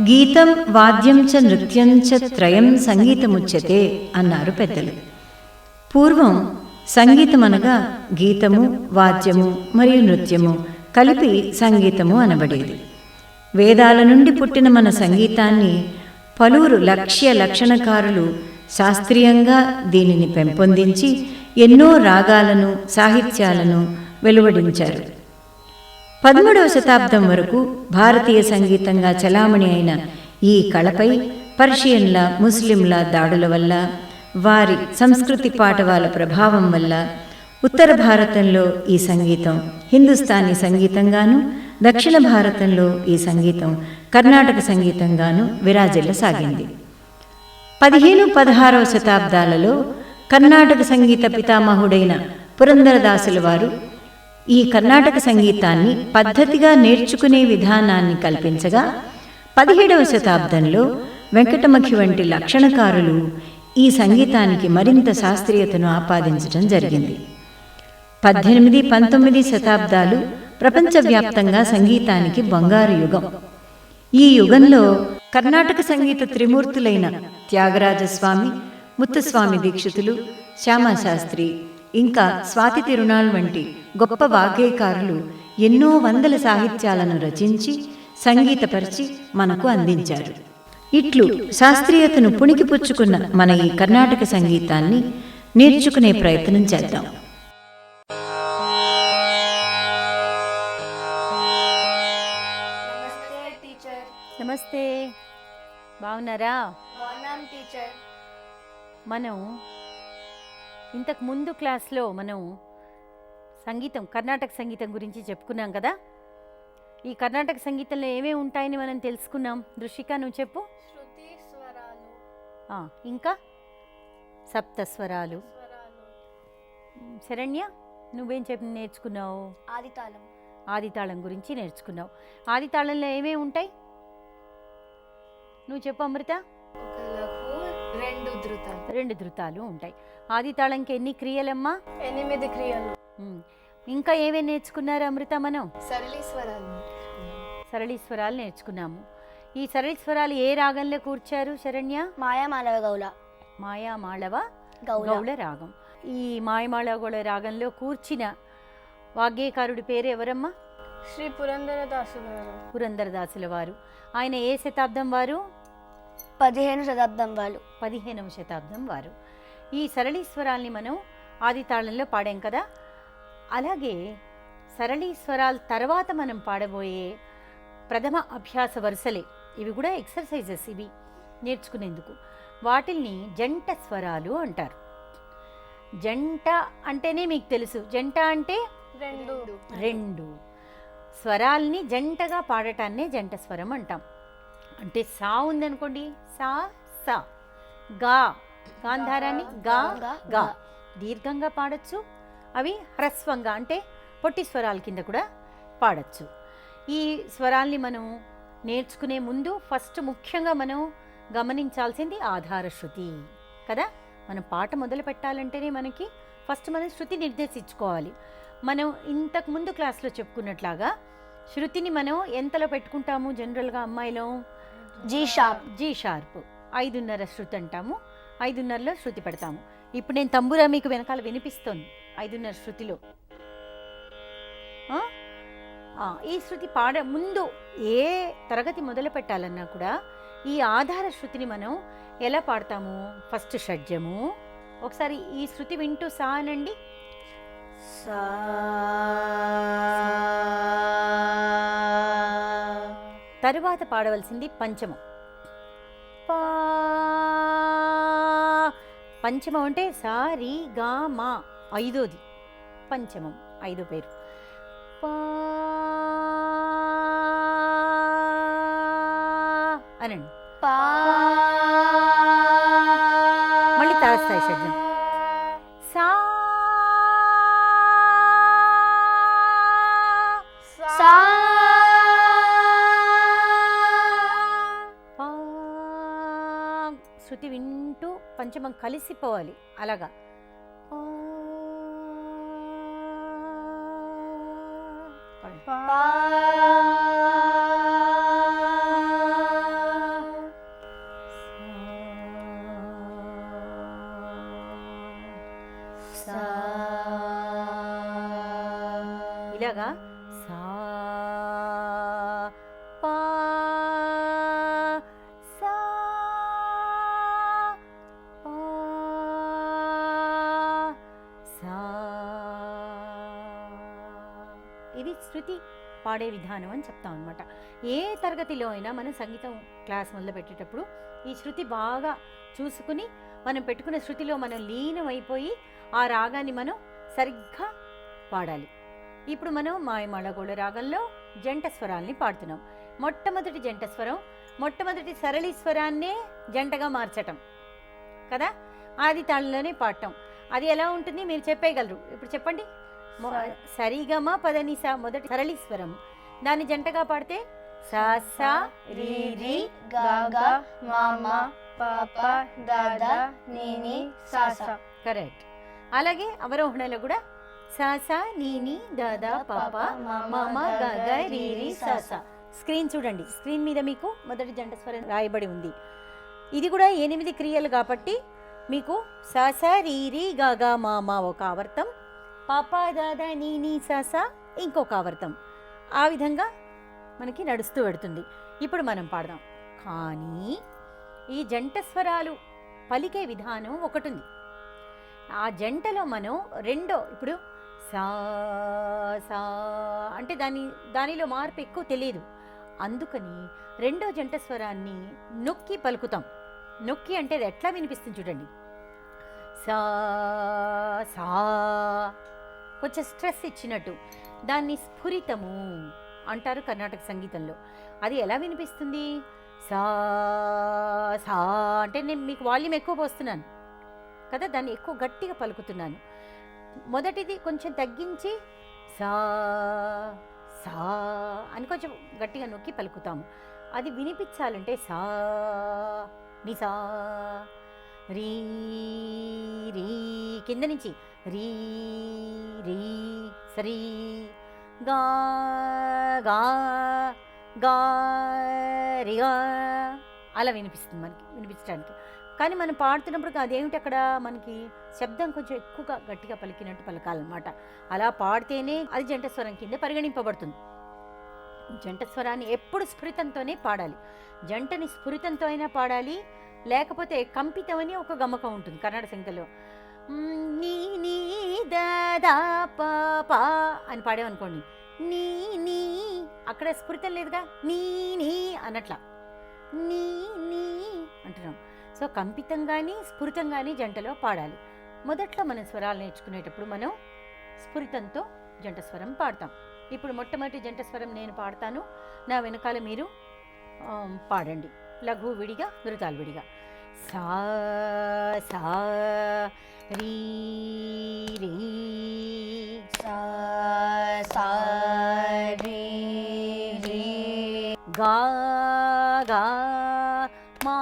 గీతం వాద్యం చ నృత్యం చ త్రయం సంగీతముచ్యతే అన్నారు పెద్దలు. పూర్వం సంగీతం అనగా గీతము, వాద్యము మరియు నృత్యము కలిపి సంగీతము అనబడేది. వేదాల నుండి పుట్టిన మన సంగీతాన్ని పలువురు లక్షణకారులు శాస్త్రీయంగా దీనిని పెంపొందించి ఎన్నో రాగాలను, సాహిత్యాలను వెలువడించారు. 13వ శతాబ్దం వరకు భారతీయ సంగీతంగా చలామణి అయిన ఈ కళపై పర్షియన్ల, ముస్లింల దాడుల వల్ల, వారి సంస్కృతి పాటవాల ప్రభావం వల్ల ఉత్తర భారతంలో ఈ సంగీతం హిందుస్థానీ సంగీతంగాను, దక్షిణ భారతంలో ఈ సంగీతం కర్ణాటక సంగీతంగాను విరాజిల్లసాగింది. 15, 16వ శతాబ్దాలలో కర్ణాటక సంగీత పితామహుడైన పురందరదాసుల వారు ఈ కర్ణాటక సంగీతాన్ని పద్ధతిగా నేర్చుకునే విధానాన్ని కల్పించగా, 17వ శతాబ్దంలో వెంకటమఖి వంటి లక్షణకారులు ఈ సంగీతానికి మరింత శాస్త్రీయతను ఆపాదించడం జరిగింది. 18, 19 శతాబ్దాలు ప్రపంచవ్యాప్తంగా సంగీతానికి బంగారు యుగం. ఈ యుగంలో కర్ణాటక సంగీత త్రిమూర్తులైన త్యాగరాజస్వామి, ముత్తుస్వామి దీక్షితులు, శ్యామశాస్త్రి, ఇంకా స్వాతి తిరునాళ్ వంటి గొప్ప వాగ్గేయకారులు ఎన్నో వందల సాహిత్యాలను రచించి సంగీతపరిచి మనకు అందించారు. ఇట్లు శాస్త్రీయతను పుణికిపుచ్చుకున్న మన ఈ కర్ణాటక సంగీతాన్ని నేర్చుకునే ప్రయత్నం చేద్దాం. నమస్తే, బాగున్నారా? టీచర్. మనం ఇంతకు ముందు క్లాస్లో మనం సంగీతం, కర్ణాటక సంగీతం గురించి చెప్పుకున్నాం కదా. ఈ కర్ణాటక సంగీతంలో ఏమేమి ఉంటాయని మనం తెలుసుకున్నాం. దృషిక, నువ్వు చెప్పు. శృతి, స్వరాలు, ఇంకా సప్తస్వరాలు. శరణ్య, నువ్వేం నేర్చుకున్నావు? ఆదితాళం. ఆదితాళం గురించి నేర్చుకున్నావు. ఆదితాళంలో ఏమేమి ఉంటాయి నువ్వు చెప్పు అమృత. ఒక లఘు, 2 ధృతాలు. 2 ధృతాలు ఉంటాయి. ఆదితాళంకి ఎన్ని క్రియలమ్మా? 8 క్రియలు. ఇంకా ఏమేమి నేర్చుకున్నారు అమృత? మనం సరళీస్వరాలు. సరళీస్వరాలు నేర్చుకున్నాము. ఈ సరళీస్వరాలు ఏ రాగంలో కూర్చారు శరణ్య? మాయామాళవ గౌళ. మాయామాళవ గౌళ రాగం. ఈ మాయమాళవ గౌళ రాగంలో కూర్చిన వాగ్గేయకారుడి పేరు ఎవరమ్మా? శ్రీ పురందరదాసు గారు. పురందరదాసుల వారు. ఆయన ఏ శతాబ్దం వారు? 15వ శతాబ్దం వాళ్ళు. 15వ శతాబ్దం వారు. ఈ సరళీస్వరాల్ని మనం ఆదితాళంలో పాడాం కదా. అలాగే సరళీస్వరాల తర్వాత మనం పాడబోయే ప్రథమ అభ్యాస వరుసలే ఇవి కూడా ఎక్సర్సైజెస్. ఇవి నేర్చుకునేందుకు వాటిల్ని జంట స్వరాలు అంటారు. జంట అంటేనే మీకు తెలుసు, జంట అంటే 2 స్వరాల్ని జంటగా పాడటాన్నే జంట స్వరం అంటాం. అంటే సా ఉందనుకోండి, సా సా. గా, గాంధారాన్ని గా గా దీర్ఘంగా పాడచ్చు. అవి హ్రస్వంగా అంటే పొట్టి స్వరాల కింద కూడా పాడచ్చు. ఈ స్వరాల్ని మనం నేర్చుకునే ముందు ఫస్ట్ ముఖ్యంగా మనం గమనించాల్సింది ఆధార శృతి కదా. మనం పాట మొదలు పెట్టాలంటేనే మనకి ఫస్ట్ మనం శృతి నిర్దేశించుకోవాలి. మనం ఇంతకు ముందు క్లాస్లో చెప్పుకున్నట్లాగా శృతిని మనం ఎంతలో పెట్టుకుంటాము జనరల్గా అమ్మాయిలో? G sharp. 5.5 శృతి అంటాము. 5.5లో శృతి పెడతాము. ఇప్పుడు నేను తంబురా మీకు వెనకాల వినిపిస్తుంది 5.5 శృతిలో. ఈ శృతి ముందు ఏ తరగతి మొదలు పెట్టాలన్నా కూడా ఈ ఆధార శృతిని మనం ఎలా పాడతాము? ఫస్ట్ షడ్జము. ఒకసారి ఈ శృతి వింటూ సా అనండి. తరువాత పాడవలసింది పంచమం. పంచమం అంటే సా రి గా మా, 5ది పంచమం, 5వ పేరు. అనండి. మళ్ళీ తారస్థాయి షడ్జం. సా శృతి వింటూ పంచమం కలిసిపోవాలి. అలాగా సా ఇలాగా సా పా సా పా సా. ఇది శృతి పాడే విధానం అని చెప్తాం అనమాట. ఏ తరగతిలో అయినా మనం సంగీతం క్లాస్ మొదలు పెట్టేటప్పుడు ఈ శృతి బాగా చూసుకుని మనం పెట్టుకున్న శృతిలో మనం లీనమైపోయి ఆ రాగాన్ని మనం సరిగ్గా పాడాలి. ఇప్పుడు మనం మాయమాళగోళ రాగంలో జంట స్వరాల్ని పాడుతున్నాం. మొట్టమొదటి జంట స్వరం, మొట్టమొదటి సరళి స్వరాన్నే జంటగా మార్చటం కదా, ఆది తాళంలోనే పాడటం. అది ఎలా ఉంటుంది మీరు చెప్పేయగలరు. ఇప్పుడు చెప్పండి. సరిగమ పదనిసా మొదటి సరళి స్వరం, దాన్ని జంటగా పాడితే సా సా రీ రీ గా గా మా మా పా పా దా దా నీ నీ సా సా. కరెక్ట్. అలాగే అవరోహణలో కూడా సా సా నీ నీ దా దా పా పా మా మా గా గా రీ రీ సా సా. స్క్రీన్ చూడండి, స్క్రీన్ మీద మీకు మొదటి జంట స్వరం రాయబడి ఉంది. ఇది కూడా 8 క్రియలు కాబట్టి మీకు సా సా రీ రీ గా గా మా మా ఒక ఆవర్తం, పాపా దాదా నీ నీ సా సా ఇంకొక ఆవర్తం. ఆ విధంగా మనకి నడుస్తూ పెడుతుంది. ఇప్పుడు మనం పాడదాం. కానీ ఈ జంట స్వరాలు పలికే విధానం ఒకటి ఉంది. ఆ జంటలో మనం ఇప్పుడు సా సా అంటే దానిలో మార్పు ఎక్కువ తెలియదు. అందుకని రెండో జంట స్వరాన్ని నొక్కి పలుకుతాం. నొక్కి అంటే అది ఎట్లా వినిపిస్తుంది చూడండి. సా సా కొంచెం స్ట్రెస్ ఇచ్చినట్టు, దాన్ని స్ఫురితము అంటారు కర్ణాటక సంగీతంలో. అది ఎలా వినిపిస్తుంది? సా సా అంటే నేను మీకు వాల్యూమ్ ఎక్కువ పోస్తున్నాను కదా, దాన్ని ఎక్కువ గట్టిగా పలుకుతున్నాను. మొదటిది కొంచెం తగ్గించి సా సా అని కొంచెం గట్టిగా నొక్కి పలుకుతాము. అది వినిపించాలంటే సా నిసా రీ రీ కింద నుంచి రీ రీ సరీ గా గా గా రిగా అలా వినిపిస్తుంది మనకి వినిపించడానికి. కానీ మనం పాడుతున్నప్పుడు అదేమిటి అక్కడ మనకి శబ్దం కొంచెం ఎక్కువగా గట్టిగా పలికినట్టు పలకాలన్నమాట. అలా పాడితేనే అది జంట స్వరం కింద పరిగణింపబడుతుంది. జంట స్వరాన్ని ఎప్పుడు స్ఫురితంతోనే పాడాలి. జంటని స్ఫురితంతో అయినా పాడాలి, లేకపోతే కంపితం అని ఒక గమకం ఉంటుంది కర్ణాటక సంగీతంలో. నీ నీ దా పా పా అని పాడామనుకోండి, నీ నీ అక్కడ స్ఫురితం లేదుగా, నీ నీ అన్నట్లా నీ నీ అంటున్నాం. సో కంపితం కానీ స్ఫురితం కానీ జంటలో పాడాలి. మొదట్లో మనం స్వరాలు నేర్చుకునేటప్పుడు మనం స్ఫురితంతో జంట స్వరం పాడతాం. ఇప్పుడు మొట్టమొదటి జంట స్వరం నేను పాడతాను, నా వెనకాల మీరు పాడండి. లఘు విడిగా, ధృతాలు విడిగా. సా సా రీ రీ సా సా రీ రీ గా గా మా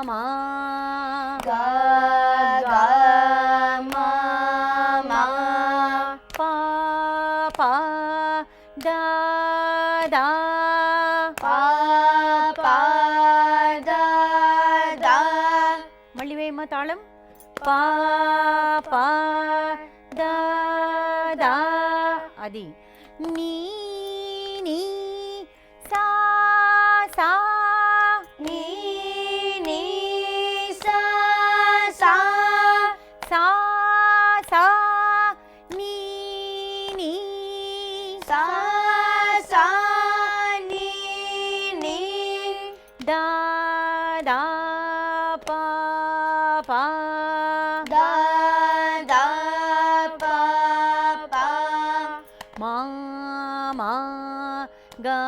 మా గా గా మా మా పా పా దా దా పా పా దా దా. మళ్ళీ వేయమ్మా తాళం. పా పా దా దా అది నీ నీ సా సా నీ నీ సా సా సా సా నీ నీ సా సా నీ నీ దా దా పా పా దా దా పా పా మా మా గా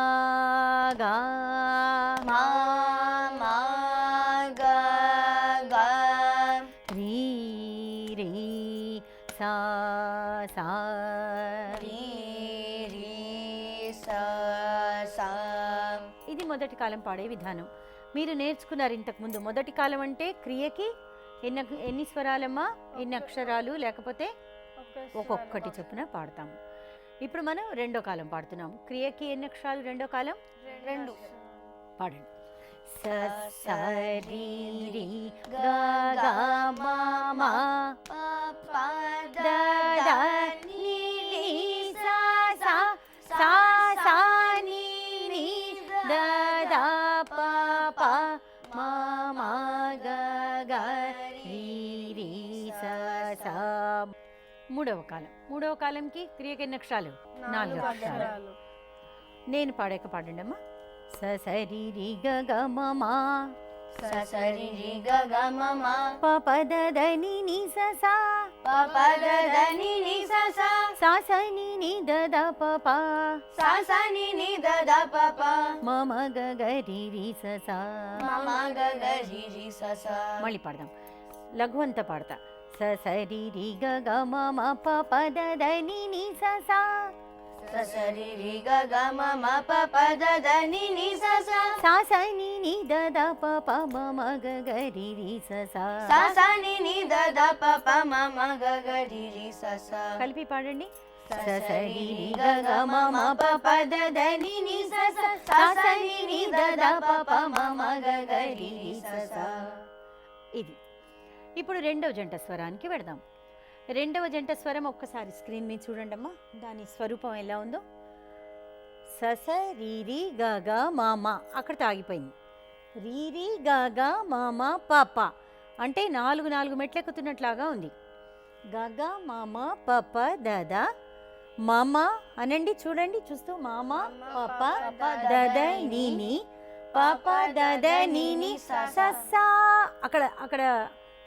గా మా మా గా గా రీ రీ సా సా రీ రీ సా సా. ఇది మొదటి కాలం పాడే విధానం. మీరు నేర్చుకున్నారు ఇంతకుముందు. మొదటి కాలం అంటే క్రియకి ఎన్ని స్వరాలమ్మా, ఎన్ని అక్షరాలు, లేకపోతే ఒక్కొక్కటి చొప్పున పాడతాము. ఇప్పుడు మనం రెండో కాలం పాడుతున్నాం. క్రియకి ఎన్ని అక్షరాలు రెండో కాలం? 2. పాడండి. స స రీ రీ గా గా మా మా పా పా సా. మూడవ కాలం. మూడవ కాలంకి క్రియకి ఎన్ని అక్షరాలు? 4 అక్షరాలు. నేను పాడాక పాడండి అమ్మా. స సరి రి గ గ మ మ స సరి రి గ గ మ మ ప ప ద ద ని ని స సా ప ప ద ద ని ని స సా సా స ని ని ద ద ప ప సా స ని ని ద ద ప ప మ మ గ గ రి రి స సా. మ మ గ గ రి రి స సా. మళ్ళీ పాడదాం. లఘు అంత పాడతా. స సరి రి గ గ మ మ ప ప ద ద ని ని స సా స సరి రి గ గ మ మ ప ప ద ద ని ని స సా సా స ని ని ద ద ప ప మ మ గ గ రి రి స సా. సా స ని ని ద ద ప ప మ మ గ గ రి రి స సా. కలిపి పాడండి. స సరి రి గ గ మ మ ప ప ద ద ని ని స సా సా స ని ని ద ద ప ప మ మ గ గ రి రి స సా. ఇది. ఇప్పుడు రెండవ జంట స్వరానికి వెడదాం. రెండవ జంట స్వరం ఒక్కసారి స్క్రీన్ మీద చూడండి అమ్మా. దాని స్వరూపం ఎలా ఉందో. స స రి రి గ గ మ మ అక్కడితో ఆగిపోయింది. రి రి గ గ మ మ ప ప అంటే 4 మెట్లు ఎక్కుతున్నట్లాగా ఉంది. గ గ మ మ ప ప ద ద మమ అనండి. చూడండి చూస్తూ మామ ప ప ద ద ని ని ప ప ద ద ని ని స సా. అక్కడ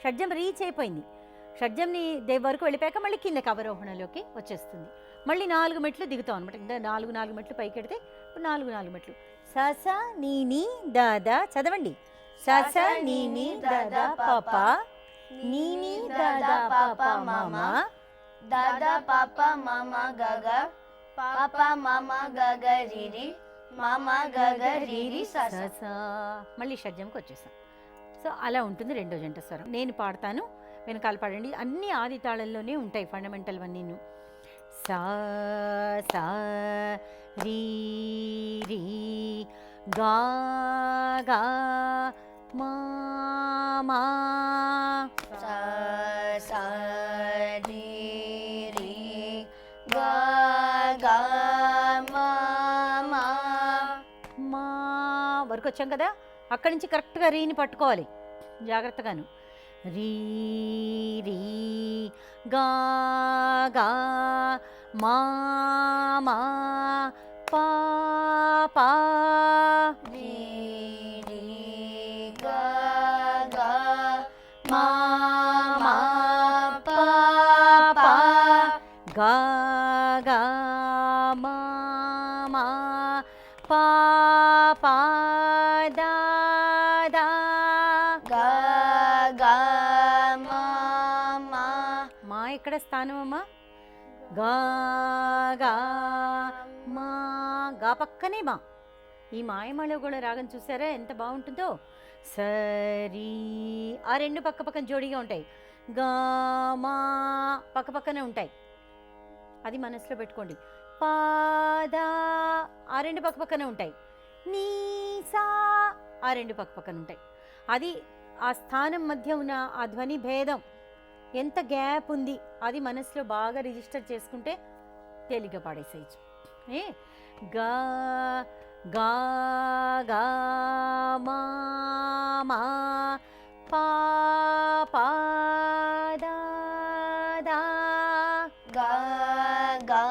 షడ్జం రీచ్ అయిపోయింది. షడ్జంని వరకు వెళ్ళిపోయాక మళ్ళీ కిందకి అవరోహణలోకి వచ్చేస్తుంది. మళ్ళీ 4 మెట్లు దిగుతాం అనమాట. ఇంకా 4 మెట్లు పైకి ఎడితే ఇప్పుడు 4 మెట్లు. స స ని ని ద ద చదవండి. స స ని ని ద ద ప ప ని ని ద ద ప ప మ మ ద ద ప ప మ మ గ గ ప ప మ మ గ గ రి రి మ మ గ గ రి రి స స సా. సా. మళ్ళీ షడ్జంకి వచ్చేసాం. సో అలా ఉంటుంది రెండో జంట స్వరం. నేను పాడతాను, వెనకాల పాడండి. అన్ని ఆది తాళంలోనే ఉంటాయి ఫండమెంటల్ వన్నీను. సా సా రీ రీ గా గా మా మా సా సా రి రి గా గా మా మా మా వరకు వచ్చాం కదా. అక్కడి నుంచి కరెక్ట్గా రీని పట్టుకోవాలి జాగ్రత్తగాను. రీ రీ గా గా మా మా పా పా రి రి గా గా మా మా పా పా గా గా మా మా పా పా దా దా. గా గా మా మా. మా ఎక్కడ స్థానం అమ్మా? గా గా మా. గా పక్కనే మా. ఈ మాయమాలో కూడా రాగం చూసారా ఎంత బాగుంటుందో. సరి ఆ రెండు పక్క పక్కన జోడీగా ఉంటాయి. గా మా పక్క పక్కనే ఉంటాయి. అది మనసులో పెట్టుకోండి. పాదా ఆ రెండు పక్క పక్కనే ఉంటాయి. నీ సా ఆ రెండు పక్క పక్కన ఉంటాయి. అది ఆ స్థానం మధ్య ఉన్న ఆ ధ్వని భేదం, ఎంత గ్యాప్ ఉంది అది మనసులో బాగా రిజిస్టర్ చేసుకుంటే తేలిగ్గా పాడేసేయచ్చు. ఏ గా గా గా మా మా పా పా దా దా. గా గా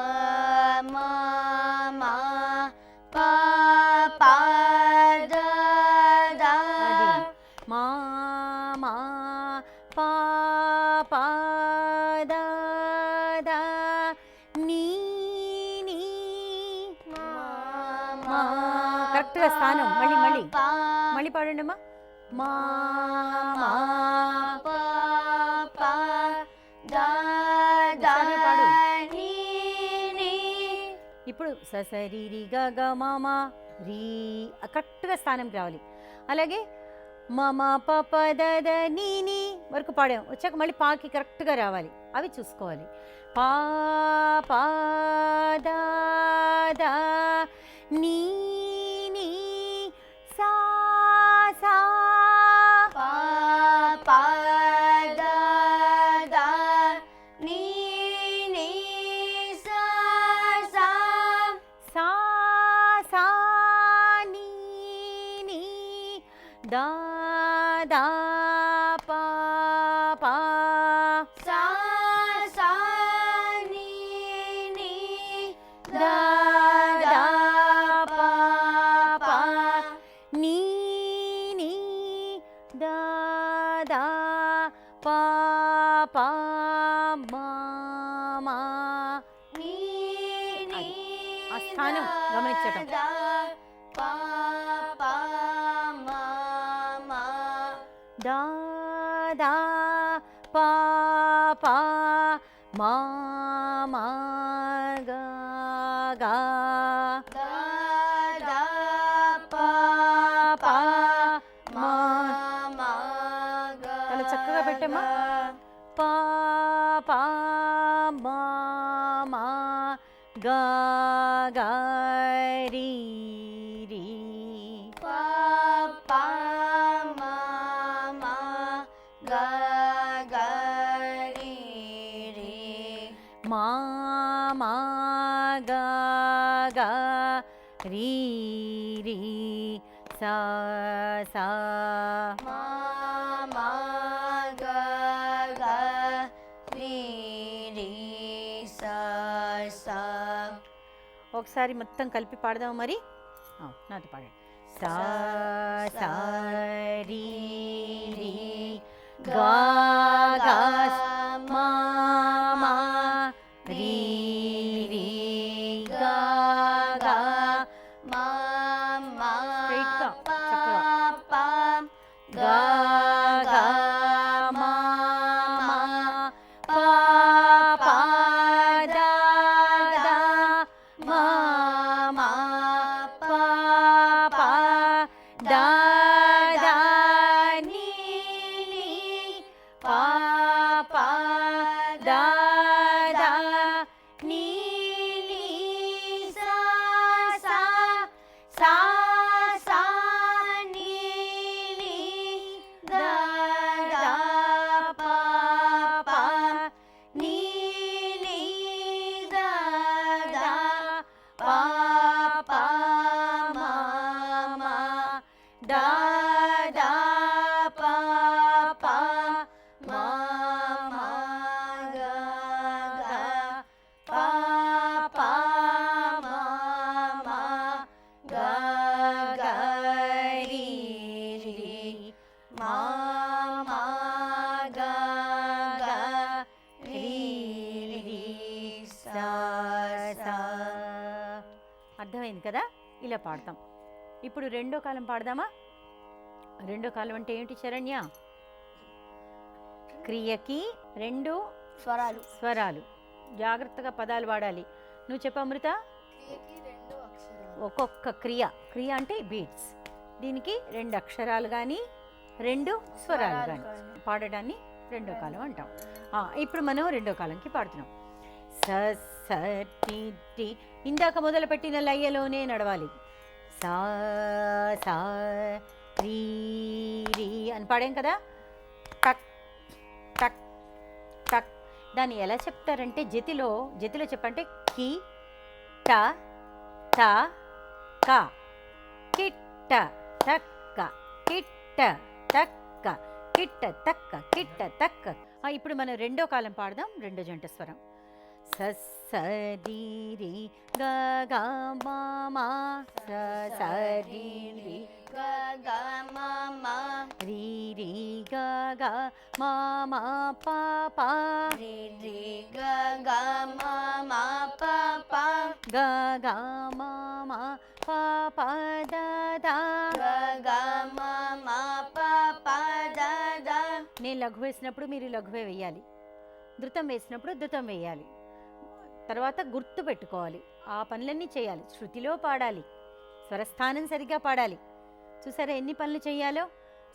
మా మా పా పా దా దా. అది మా మా పా పా దా దా. నీ నీ మా. కరెక్ట్గా స్థానం. మళ్ళీ మళ్ళీ మళ్ళీ పాడండి అమ్మా. మా మా పా పా దా దా. ఒకసారి పాడు. నీ నీ ఇప్పుడు ససరి రి గ గ మా మా రీ కరెక్ట్గా స్థానంకి రావాలి. అలాగే మమ ప ప ద ద నీ నీ వరకు పాడాం. వచ్చాక మళ్ళీ పాకి కరెక్ట్గా రావాలి. అవి చూసుకోవాలి. పా పా దా దా నీ నీ సా సా. పా పా దా దా నీ నీ సా సా. సా సా నీ నీ దా దా పా పా. సా పా మా మా నీ నీ ఆ స్థానం గమనించటం. పా పా మా మా దా దా పా పా మా మా గా గా దా దా పా పా మా మా మా గా చాలా చక్కగా పెట్టమ్మా. పా పా మా మా గా గా రీ రీ పా పా మా మా గా గా రీ రీ మా మా గా గా రీ రీ సా సా మా మా గా గా రీ రీ సా సా. ఒకసారి మొత్తం కలిపి పాడదాం మరి. నాతో పాడండి. సా సా రీ రీ గా గా మా మా రీ రీ గా గా మా మా Straight గా, పా చక్కగా. పా గా గా మా మా పా పా దా దా మా మా పా పా దా దా నీ నీ పా పా దా దా నీ నీ సా సా సా సా నీ నీ దా దా పా పా నీ నీ దా దా పా పా మా మా దా దా పా పా మా మా గా గా పా పా మా మా గా గా రీ రీ మా మా గా గా రీ రీ సా సా. అర్థమైంది కదా? ఇలా పాడతాం. ఇప్పుడు రెండో కాలం పాడదామా? రెండో కాలం అంటే ఏంటి శరణ్య? క్రియకి రెండు స్వరాలు స్వరాలు. జాగ్రత్తగా పదాలు వాడాలి. నువ్వు చెప్పు అమృత. ఒక్కొక్క క్రియ, క్రియ అంటే బీట్స్, దీనికి రెండు అక్షరాలు కానీ రెండు స్వరాలు కానీ పాడడాన్ని రెండో కాలం అంటాం. ఇప్పుడు మనం రెండో కాలంకి పాడుతున్నాం. స స టి టి ఇందాక మొదలుపెట్టిన లయ్యలోనే నడవాలి. సా సా రీ రీ అని పాడాం కదా. టక్ టక్ టక్. దాన్ని ఎలా చెప్తారంటే జతిలో చెప్పంటే కి ట ట క కిట్ట తక్క కిట్ట తక్క కిట్ట తక్క కిట్ట తక్క. ఇప్పుడు మనం రెండో కాలం పాడదాం. రెండో జంట స్వరం. స స రి రి గ గ మ మ స స రి రి గ గ మ మ రి రి గ గ మ మ ప ప రి రి గ గ మ మ ప ప గ గ మ మ ప ప ద ద గ గ మ మ ప ప ద ద. నేను లఘు వేసినప్పుడు మీరు లఘువే వేయాలి, ధృతం వేసినప్పుడు ధృతం వేయాలి. తర్వాత గుర్తు పెట్టుకోవాలి, ఆ పనులన్నీ చేయాలి. శృతిలో పాడాలి, స్వరస్థానం సరిగ్గా పాడాలి. చూసారా ఎన్ని పనులు చేయాలో?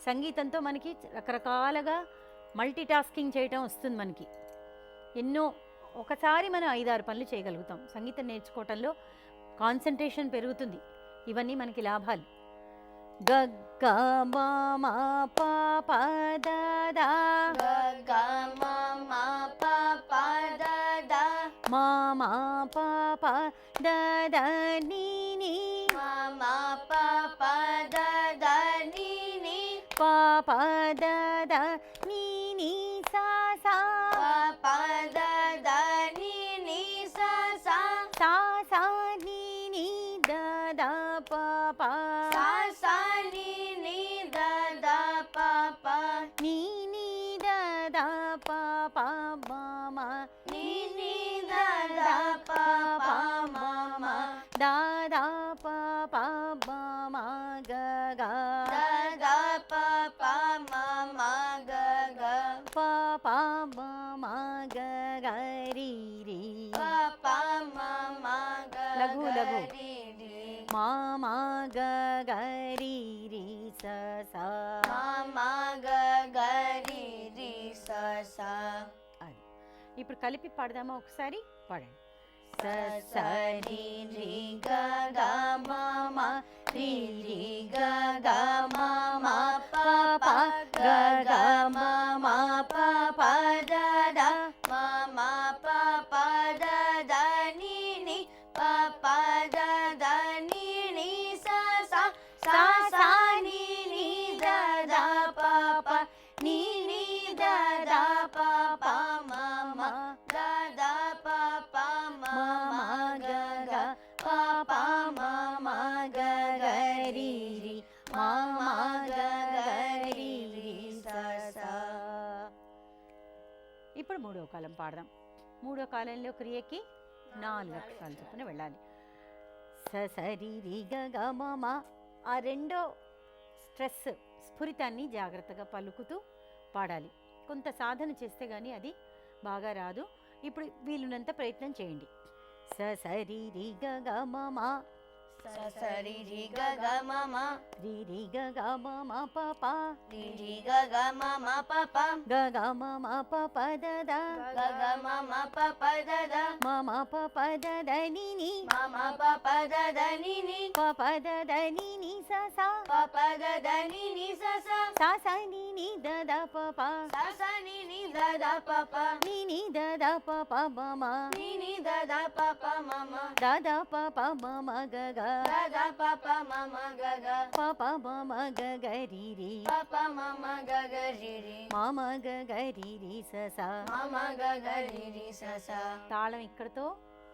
సంగీతంతో మనకి రకరకాలుగా మల్టీ టాస్కింగ్ చేయటం వస్తుంది. మనకి ఎన్నో ఒకసారి మనం 5-6 పనులు చేయగలుగుతాం. సంగీతం నేర్చుకోవటంలో కాన్సన్ట్రేషన్ పెరుగుతుంది. ఇవన్నీ మనకి లాభాలు. గ గ మ మ ప ప ద ద గ గ మ మ ప ప ద ద మ మ ప ప ద ద ని ని మ మ ప ప ద ద ని ని ప ప ద ద ని ని సా సా ప ప ద ద ని ని సా సా సా సా ని ని ద ద ప ప సా సా ని ని ద ద ప ప ని ని ద ద ప ప మా మా నీ నీ దా దా పా పా మా మా దా దా పా పా మా మా గ గ దా దా పా పా మా మా గ గ పా పా మా మా గ గ రి రి పా పా మా మా గ లఘు గ లఘు రి రి మా మా గ గ రి రి స స మా మా గ గ రి రి స స. అది ఇప్పుడు కలిపి పాడదామా ఒకసారి పాడండి స స రి రి గ గ మ మ రి రి గ గ మ మ ప ప గ గ మ మ ప ప ద ద మ మ ప ప ద ద ని ని ప ప ద ద ని ని స స స స ని ని ద ద ప ప ని ని ద ద ప ప మ మ ద ద ప ప మ మ గ గ ప ప మ మ గ గ రి రి మ మ గ గ రి రి స స. ఇప్పుడు మూడో కాలం పాడదాం. మూడో కాలంలో క్రియకి 4 అక్షరాలు చొప్పున వెళ్ళాలి. స సరి రి గ గ మ మ. ఆ రెండో స్ట్రెస్ స్ఫురితాన్ని జాగ్రత్తగా పలుకుతూ పాడాలి. కొంత సాధన చేస్తే కానీ అది బాగా రాదు. ఇప్పుడు వీలున్నంత ప్రయత్నం చేయండి. స సరి రి గ గ మ మ స స రి రి గ గ మ మ రి రి గ గ మ మ ప ప రి రి గ గ మ మ ప ప గ గ మ మ ప ప ద ద గ గ మ మ ప ప ద ద మ మ ప ప ద ద ని ని మ మ ప ప ద ద ని ని ప ప ద ద ని ని స స ప ప ద ద ని ని స స స స ని ని ద ద ప ప స స ని ని ద ద ప ప ని ని ద ద ప ప మ మ ని ని ద ద ప ప మ మ ద ద ప ప మ మ గ గ ద ద ప ప మ మ గ గ ప ప మ మ గ గ రి రి ప ప మ మ గ గ రి రి మ మ గ గ రి రి స స. మ మ గ గ రి రి స స. తాళం ఇక్కడతో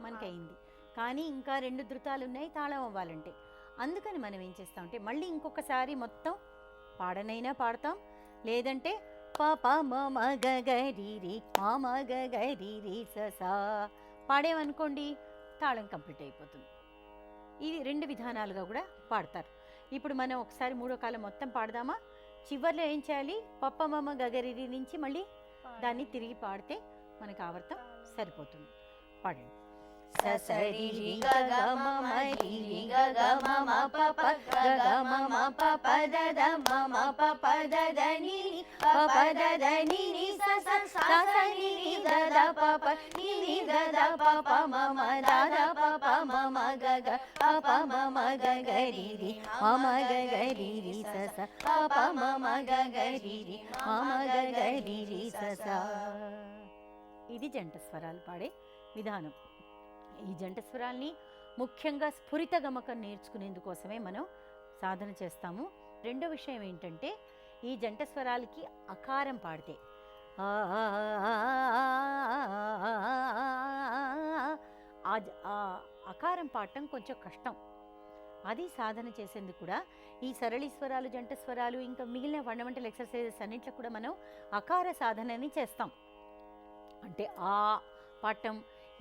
మనకయింది. కానీ ఇంకా 2 ధృతాలు ఉన్నాయి తాళం అవ్వాలంటే. అందుకని మనం ఏం చేస్తామంటే మళ్ళీ ఇంకొకసారి మొత్తం పాడనైనా పాడతాం, లేదంటే ప ప మ మ గ గ రి రి మ మ గ గ రి రి స స పాడేమనుకోండి తాళం కంప్లీట్ అయిపోతుంది. ఇది 2 విధానాలుగా కూడా పాడతారు. ఇప్పుడు మనం ఒకసారి మూడో కాలం మొత్తం పాడదామా? చివర్లో ఏం చేయాలి? పప్ప మమ్మ గగరిరి నుంచి మళ్ళీ దాన్ని తిరిగి పాడితే మనకు ఆవర్తం సరిపోతుంది. పాడండి. స స రి రి గ గ మ మ రి రి గ గ మ మ ప ప గ గ మ మ ప ప ద ద మ మ ప ప ద ద ని ని ప ప ద ద ని ని స స స స ని ని ద ద ప ప ని ని ద ద ప ప మ మ ద ద ప ప మ మ గ గ ప ప మ మ గ గ రి రి మ మ గ గ రి రి స స ప ప మ మ గ గ రి రి మ మ గ గ రి రి స స. ఇది జంట స్వరాలు పాడే విధానం. ఈ జంట స్వరాల్ని ముఖ్యంగా స్ఫురిత గమకం నేర్చుకునేందుకోసమే మనం సాధన చేస్తాము. రెండో విషయం ఏంటంటే ఈ జంట స్వరాలకి అకారం పాడితే అకారం పాడటం కొంచెం కష్టం. అది సాధన చేసేందుకు కూడా ఈ సరళి స్వరాలు, జంట స్వరాలు, ఇంకా మిగిలిన ఫండమెంటల్ ఎక్సర్సైజెస్ అన్నింటిలో కూడా మనం అకార సాధనని చేస్తాం. అంటే ఆ పాఠం,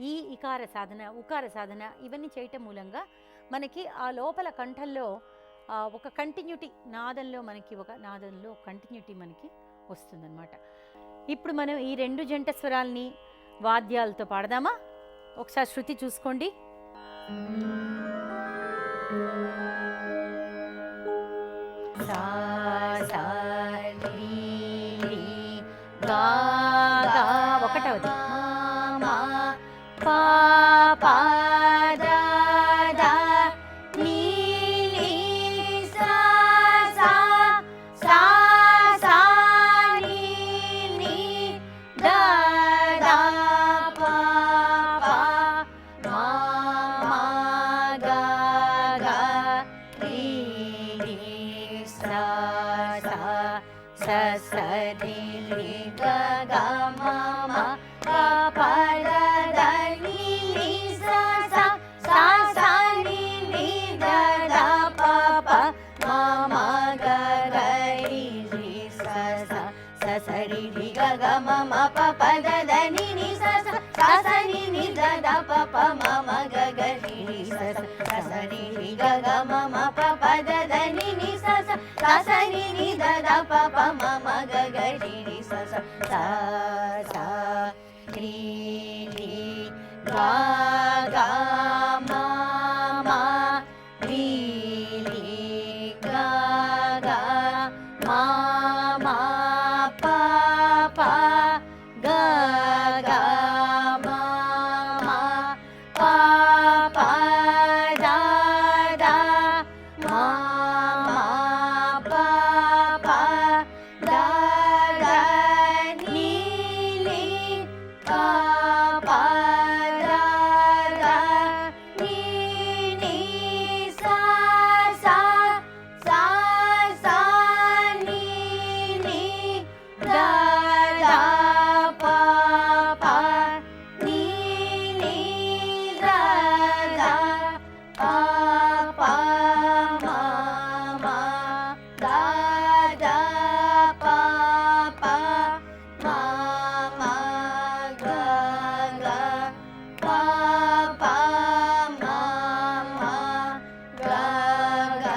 ఈ ఇకార సాధన, ఉకార సాధన ఇవన్నీ చేయటం మూలంగా మనకి ఆ లోపల కంఠంలో ఒక కంటిన్యూటీ, నాదంలో కంటిన్యూటీ మనకి వస్తుందన్నమాట. ఇప్పుడు మనం ఈ 2 జంట స్వరాల్ని వాద్యాలతో పాడదామా? ఒకసారి శృతి చూసుకోండి. సా సా రి రి గా గా ఒకటవది పా పా ద ద ని ని సా సా సా సా ని ని ద ద ప ప మ మ గ గ రి రి స స స స రి రి గ గ మ మ ప ప ద ద ని ని స స సా సా ని ని ద ద ప ప మ మ గ గ రి రి స స స స రి రి గ గ మ మ ప ప ద ग ग म म प प द ध नि नि सा सा सा सा नि नि द द प प म म ग ग रि रि सा सा सा सा रि रि ग ग म म रि रि ग ग म म प प ग ग म म प प द द म म प प द द नि नि प प द द नि नि सा सा सा सा नि नि द द प प नि नि द द प प म म द द प प म म ग ग प प म म ग ग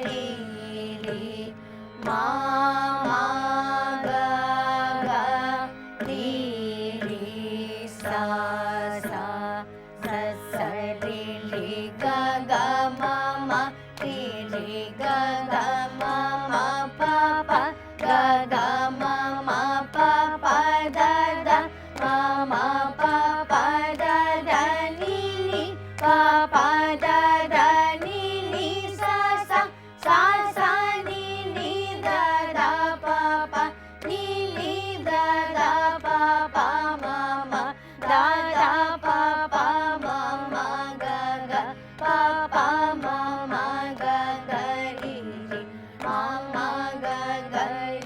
रि रि म म ग ग रि रि सा सा स स रि रि ग ग म म रि रि ग ग म म प प ग ग म म प प द द म म प प द द नि नि प प द द नि नि सा सा सा सा नि नि द द प प नि नि द द प प म म द द प प म म ग ग प प म म ग ग रि रि म म ग ग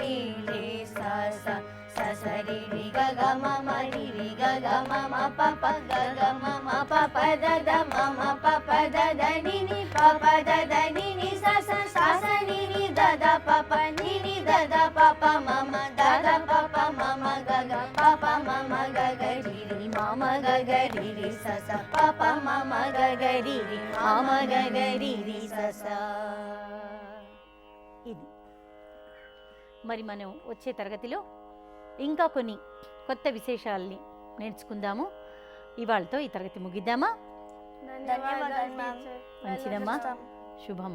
रि रि सा सा स स रि रि ग ग म म रि रि ग ग म म प प ग ग म म प प द द म म प प द द नि नि प प द द नि नि सा सा सा सा नि नि द द प प नि नि द द प प म म द द प प म म ग ग प प म म ग ग रि रि म म ग ग रि रि सा सा प प म म ग ग रि రి म మ గ గ రి రి స స. ఇది మరి మనం వచ్చే తరగతిలో ఇంకా కొన్ని కొత్త విశేషాలని నేర్చుకుందాము. ఇవాళతో ఈ తరగతి ముగిద్దామా? ధన్యవాదాలు మ్యామ్. మంచిదమ్మా, శుభం.